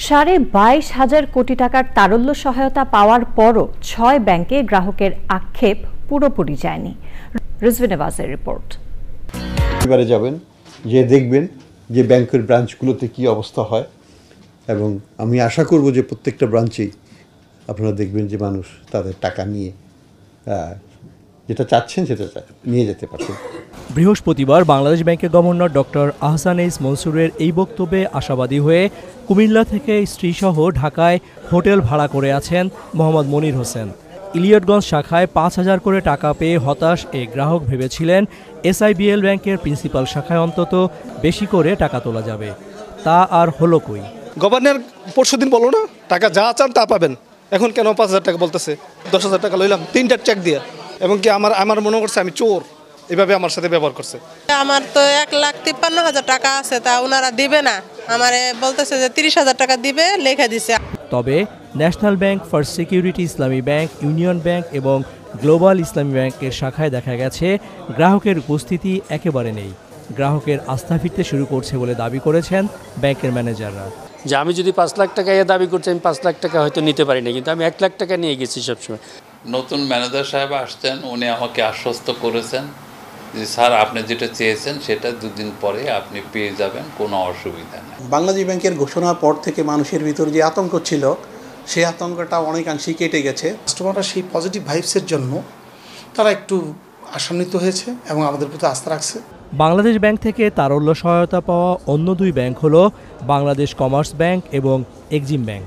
22,500 কোটি টাকার তারল্য সহায়তা পাওয়ার পরও 6 ব্যাংকে গ্রাহকের আক্ষেপ পুরোপুরি যায়নি। রিজভী নেওয়াজের রিপোর্ট। এবারে যাবেন, যে দেখবেন যে ব্যাংকের ব্রাঞ্চগুলোতে কি অবস্থা হয়, এবং আমি আশা করব যে প্রত্যেকটা ব্রাঞ্চেই আপনারা দেখবেন যে মানুষ তাদের টাকা নিয়ে যেটা চাচ্ছেন সেটা নিয়ে যেতে পারছেন। বৃহস্পতিবার বাংলাদেশ ব্যাংকের গভর্নর ডক্টর আহসান এইস মনসুরের এই বক্তব্যে আশাবাদী হয়ে কুমিল্লা থেকে স্ত্রীসহ ঢাকায় হোটেল ভাড়া করে আছেন মোহাম্মদ মনির হোসেন। ইলিয়টগঞ্জ শাখায় 5,000 করে টাকা পেয়ে হতাশ এই গ্রাহক ভেবেছিলেন SIBL ব্যাংকের প্রিন্সিপাল শাখায় অন্তত বেশি করে টাকা তোলা যাবে। তা আর হলো কই। গভর্নর পরশুদিন বলো না টাকা যা চান তা পাবেন, এখন কেন 5,000 টাকা বলতেছে? 10,000 টাকা লইলাম 3টা চেক দিয়ে, এবং কি আমার মনে করছে আমি চোর, এভাবে আমার সাথে ব্যবহার করছে। আমার তো 1,53,000 টাকা আছে, তা ওনারা দিবে না, আমারে বলতেছে যে 30,000 টাকা দিবে, লেখা দিছে। তবে ন্যাশনাল ব্যাংক, ফার্স্ট সিকিউরিটি ইসলামী ব্যাংক, ইউনিয়ন ব্যাংক এবং গ্লোবাল ইসলামী ব্যাংকের শাখায় দেখা গেছে গ্রাহকের উপস্থিতি একেবারে নেই। গ্রাহকের আস্থা ফিরতে শুরু করছে বলে দাবি করেছেন ব্যাংকের ম্যানেজাররা। যে আমি যদি 5 লাখ টাকা দাবি করছি, আমি 5 লাখ টাকা হয়তো নিতে পারি না, কিন্তু আমি 1 লাখ টাকা নিয়ে গেছি সবসময়। নতুন ম্যানেজার সাহেব আসছেন, উনি আমাকে আশ্বস্ত করেছেন যে স্যার আপনি যেটা চেয়েছেন সেটা 2 দিন পরে আপনি পেয়ে যাবেন, কোনো অসুবিধা নেই। বাংলাদেশ ব্যাংকের ঘোষণার পর থেকে মানুষের ভিতর যে আতঙ্ক ছিল, সেই আতঙ্কটা অনেকাংশেই কেটে গেছে। কাস্টমাররা সেই পজিটিভ ভাইবসের জন্য তারা একটু আশান্বিত হয়েছে এবং আমাদের প্রতি আস্থা রাখছে। বাংলাদেশ ব্যাংক থেকে তারল্য সহায়তা পাওয়া অন্য 2 ব্যাংক হলো বাংলাদেশ কমার্স ব্যাংক এবং এক্সিম ব্যাংক।